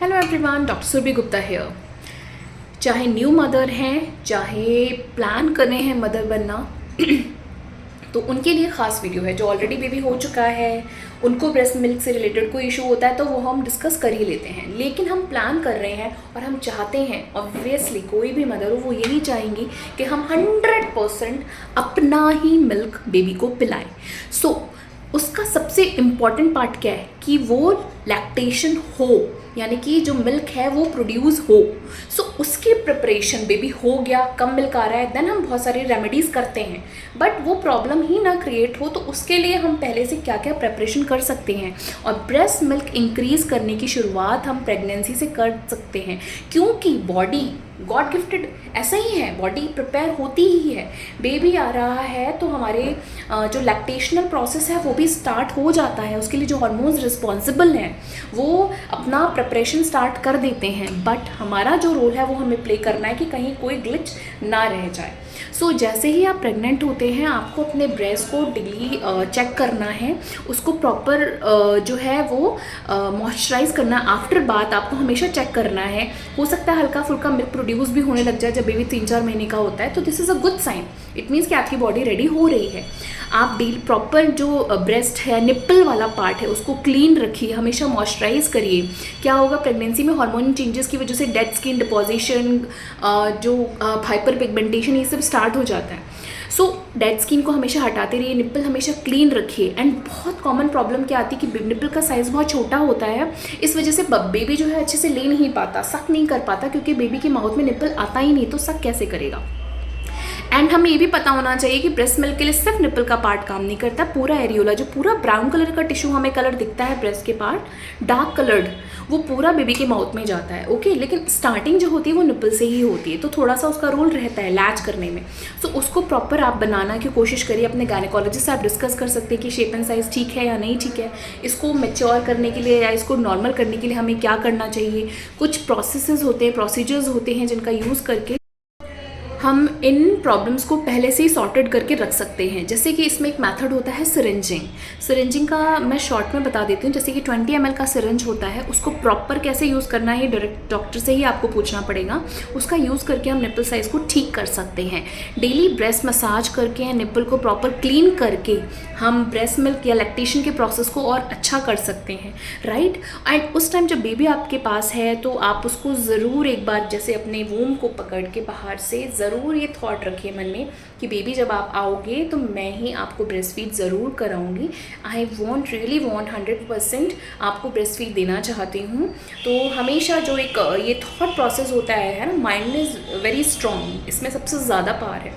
Hello everyone, doctor Surabhi Gupta here. चाहे new mother हैं, चाहे प्लान कर रहे हैं मदर बनना तो उनके लिए ख़ास वीडियो है। जो ऑलरेडी बेबी हो चुका है, उनको ब्रेस्ट मिल्क से रिलेटेड कोई इशू होता है तो वो हम डिस्कस कर ही लेते हैं। लेकिन हम प्लान कर रहे हैं और हम चाहते हैं, ऑब्वियसली कोई भी मदर हो वो यही चाहेंगी कि हम 100% अपना ही मिल्क बेबी को पिलाएं। उसका सबसे इम्पॉर्टेंट पार्ट क्या है कि वो लैक्टेशन हो, यानी कि जो मिल्क है वो प्रोड्यूस हो। उसकी प्रिपरेशन, बेबी हो गया, कम मिल्क आ रहा है, देन हम बहुत सारी रेमेडीज़ करते हैं, बट वो प्रॉब्लम ही ना क्रिएट हो तो उसके लिए हम पहले से क्या क्या प्रिपरेशन कर सकते हैं। और ब्रेस्ट मिल्क इंक्रीज़ करने की शुरुआत हम प्रेगनेंसी से कर सकते हैं, क्योंकि बॉडी गॉड गिफ्टेड ऐसा ही है, बॉडी प्रिपेयर होती ही है। बेबी आ रहा है तो हमारे जो लैक्टेशनल प्रोसेस है वो भी स्टार्ट हो जाता है। उसके लिए जो हार्मोन्स रिस्पॉन्सिबल हैं वो अपना प्रिपरेशन स्टार्ट कर देते हैं, बट हमारा जो रोल है वो हमें प्ले करना है कि कहीं कोई ग्लिच ना रह जाए। जैसे ही आप प्रेग्नेंट होते हैं आपको अपने ब्रेस्ट को डेली चेक करना है, उसको प्रॉपर जो है वो मॉइस्चराइज करना। आफ्टर बाथ आपको हमेशा चेक करना है। हो सकता है हल्का फुल्का मिल्क प्रोड्यूस भी होने लग जाए जब बेबी 3-4 महीने का होता है, तो this is a good sign. It means कि आपकी बॉडी रेडी हो रही है। आप डेली प्रॉपर जो ब्रेस्ट है, निप्पल वाला पार्ट है, उसको क्लीन रखिए, हमेशा मॉइस्चराइज करिए। क्या होगा, प्रेगनेंसी में हार्मोन चेंजेस की वजह से डेड स्किन डिपोजिशन, जो हाइपर पिगमेंटेशन, ये सब स्टार्ट हो जाता है। डेड स्किन को हमेशा हटाते रहिए, निप्पल हमेशा क्लीन रखिए। एंड बहुत कॉमन प्रॉब्लम क्या आती है कि निप्पल का साइज़ बहुत छोटा होता है, इस वजह से बेबी जो है अच्छे से ले नहीं पाता, सक नहीं कर पाता, क्योंकि बेबी के माउथ में निप्पल आता ही नहीं, तो सक कैसे करेगा। एंड हमें ये भी पता होना चाहिए कि ब्रेस्ट मिल्क के लिए सिर्फ निप्पल का पार्ट काम नहीं करता, पूरा एरियोला, जो पूरा ब्राउन कलर का टिश्यू हमें कलर दिखता है ब्रेस्ट के पार्ट डार्क कलर्ड, वो पूरा बेबी के माउथ में जाता है। ओके, लेकिन स्टार्टिंग जो होती है वो निप्पल से ही होती है, तो थोड़ा सा उसका रोल रहता है लैच करने में। उसको प्रॉपर आप बनाना की कोशिश करिए। अपने गायनेकोलॉजिस्ट से आप डिस्कस कर सकते हैं कि शेप एंड साइज़ ठीक है या नहीं ठीक है, इसको मैच्योर करने के लिए या इसको नॉर्मल करने के लिए हमें क्या करना चाहिए। कुछ प्रोसेसेस होते हैं, प्रोसीजर्स होते हैं जिनका यूज़ करके हम इन प्रॉब्लम्स को पहले से ही सॉर्टेड करके रख सकते हैं। जैसे कि इसमें एक मेथड होता है सिरिंजिंग का मैं शॉर्ट में बता देती हूँ। जैसे कि 20 ml का सिरिंज होता है, उसको प्रॉपर कैसे यूज़ करना है डायरेक्ट डॉक्टर से ही आपको पूछना पड़ेगा। उसका यूज़ करके हम निप्पल साइज़ को ठीक कर सकते हैं। डेली ब्रेस्ट मसाज करके निप्पल को प्रॉपर क्लीन करके हम ब्रेस्ट मिल्क या लैक्टेशन के प्रोसेस को और अच्छा कर सकते हैं, राइट। एंड उस टाइम जब बेबी आपके पास है तो आप उसको ज़रूर एक बार जैसे अपने वूम को पकड़ के बाहर से ज़रूर ये थॉट रखिए मन में कि बेबी जब आप आओगे तो मैं ही आपको ब्रेस्ट फीड ज़रूर कराऊंगी। आई रियली वॉन्ट 100% आपको ब्रेस्ट फीड देना चाहती हूँ। तो हमेशा जो एक ये थॉट प्रोसेस होता है ना, माइंड इज़ वेरी स्ट्रॉन्ग, इसमें सबसे ज़्यादा पावर है।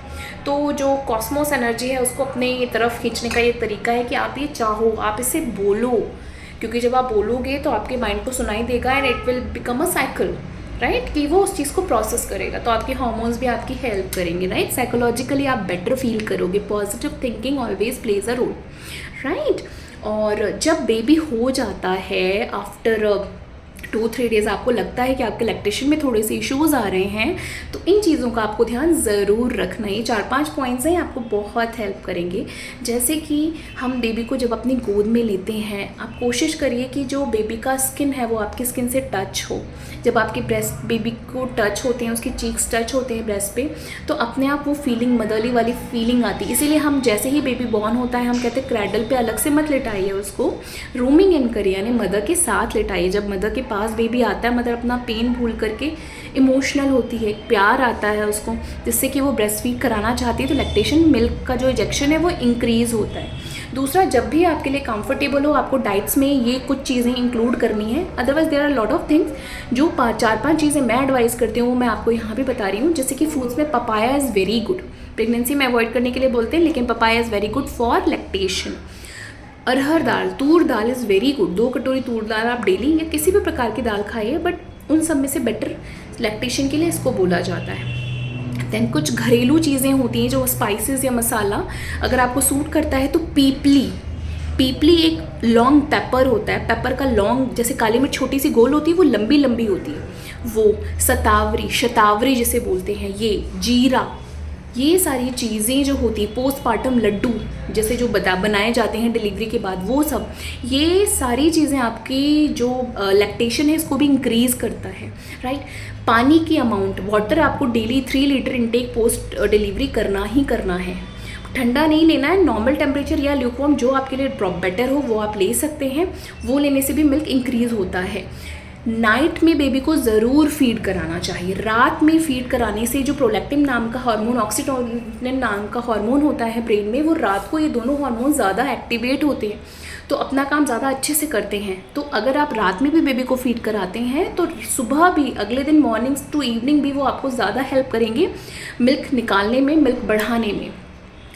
तो जो कॉस्मोस एनर्जी है उसको अपने तरफ खींचने का ये तरीका है कि आप ये चाहो, आप इसे बोलो, क्योंकि जब आप बोलोगे तो आपके माइंड को सुनाई देगा and it will become a cycle, right, कि वो उस चीज़ को प्रोसेस करेगा। तो आपके हार्मोन्स भी आपकी हेल्प करेंगे, राइट। साइकोलॉजिकली आप बेटर फील करोगे। Positive thinking always plays a role, right. और जब बेबी हो जाता है आफ्टर 2-3 डेज़ आपको लगता है कि आपके लैक्टेशन में थोड़े से इश्यूज़ आ रहे हैं, तो इन चीज़ों का आपको ध्यान ज़रूर रखना। ये 4-5 पॉइंट्स हैं, आपको बहुत हेल्प करेंगे। जैसे कि हम बेबी को जब अपनी गोद में लेते हैं, आप कोशिश करिए कि जो बेबी का स्किन है वो आपकी स्किन से टच हो। जब आपके ब्रेस्ट बेबी को टच होते हैं, उसके चीक्स टच होते हैं ब्रेस्ट पे, तो अपने आप वो फीलिंग, मदरली वाली फीलिंग आती है। इसीलिए हम जैसे ही बेबी बॉर्न होता है हम कहते हैं क्रैडल पे अलग से मत लेटाइए, उसको रूमिंग इन करिए, यानी मदर के साथ लेटाइए। जब मदर के पास बेबी आता है, मदर अपना पेन भूल करके इमोशनल होती है, प्यार आता है उसको, जिससे कि वो ब्रेस्ट फीड कराना चाहती है। तो लैक्टेशन मिल्क का जो इंजेक्शन है वो इंक्रीज़ होता है। दूसरा, जब भी आपके लिए कंफर्टेबल हो, आपको डाइट्स में ये कुछ चीज़ें इंक्लूड करनी है। Otherwise there are lot of things. जो 4-5 चीज़ें मैं एडवाइस करती हूँ वो मैं आपको यहाँ भी बता रही हूँ। जैसे कि फ्रूट्स में papaya is very good, pregnancy में अवॉइड करने के लिए बोलते हैं, लेकिन papaya is very good for lactation. Arhar dal, Toor dal is very good. 2 कटोरी तूर दाल आप डेली या किसी भी प्रकार की दाल खाइए, बट उन सब में से बेटर लैक्टेशन के लिए इसको बोला जाता है। देन कुछ घरेलू चीज़ें होती हैं जो स्पाइसेस या मसाला अगर आपको सूट करता है, तो पीपली एक लॉन्ग पेपर होता है, पेपर का लॉन्ग, जैसे काली मिर्च छोटी सी गोल होती है वो लंबी लंबी होती है, वो शतावरी जिसे बोलते हैं, ये जीरा, ये सारी चीज़ें जो होती है, पोस्टपार्टम लड्डू, जैसे जो बनाए जाते हैं डिलीवरी के बाद, वो सब, ये सारी चीज़ें आपकी जो लैक्टेशन है इसको भी इंक्रीज़ करता है, राइट। पानी की अमाउंट, वाटर आपको daily 3 litre intake post delivery करना ही करना है। ठंडा नहीं लेना है, नॉर्मल टेम्परेचर या ल्यूकवार्म जो आपके लिए बेटर हो वो आप ले सकते हैं, वो लेने से भी मिल्क इंक्रीज़ होता है। नाइट में बेबी को ज़रूर फीड कराना चाहिए। रात में फीड कराने से जो प्रोलैक्टिन नाम का हार्मोन, ऑक्सीटोसिन नाम का हार्मोन होता है ब्रेन में, वो रात को ये दोनों हार्मोन ज़्यादा एक्टिवेट होते हैं, तो अपना काम ज़्यादा अच्छे से करते हैं। तो अगर आप रात में भी बेबी को फीड कराते हैं तो सुबह भी, अगले दिन मॉर्निंग टू इवनिंग भी वो आपको ज़्यादा हेल्प करेंगे मिल्क निकालने में, मिल्क बढ़ाने में।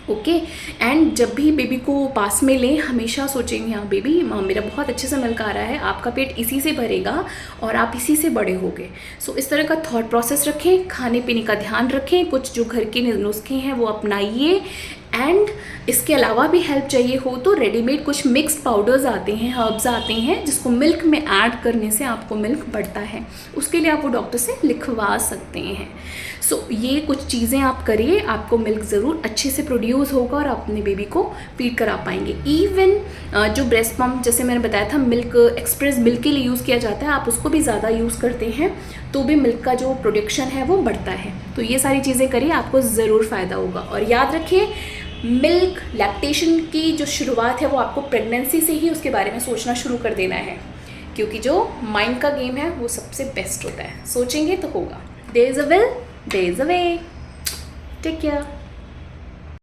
ओके। एंड जब भी बेबी को पास में लें, हमेशा सोचेंगे हाँ बेबी मेरा बहुत अच्छे से मिल्क आ रहा है, आपका पेट इसी से भरेगा और आप इसी से बड़े होगे। सो इस तरह का थॉट प्रोसेस रखें, खाने पीने का ध्यान रखें, कुछ जो घर के नुस्खे हैं वो अपनाइए। एंड इसके अलावा भी हेल्प चाहिए हो तो रेडीमेड कुछ मिक्स्ड पाउडर्स आते हैं, हर्ब्स आते हैं, जिसको मिल्क में ऐड करने से आपको मिल्क बढ़ता है। उसके लिए आप वो डॉक्टर से लिखवा सकते हैं। सो ये कुछ चीज़ें आप करिए, आपको मिल्क ज़रूर अच्छे से प्रोड्यूस होगा और आप अपने बेबी को फीड करा पाएंगे। इवन जो ब्रेस्ट पम्प जैसे मैंने बताया था मिल्क एक्सप्रेस मिल्क के लिए यूज़ किया जाता है, आप उसको भी ज़्यादा यूज़ करते हैं तो भी मिल्क का जो प्रोडक्शन है वो बढ़ता है। तो ये सारी चीज़ें करिए, आपको ज़रूर फ़ायदा होगा। और याद रखिए, मिल्क लैक्टेशन की जो शुरुआत है वो आपको प्रेगनेंसी से ही उसके बारे में सोचना शुरू कर देना है, क्योंकि जो माइंड का गेम है वो सबसे बेस्ट होता है। सोचेंगे तो होगा। There is a will, there is a way. Take care.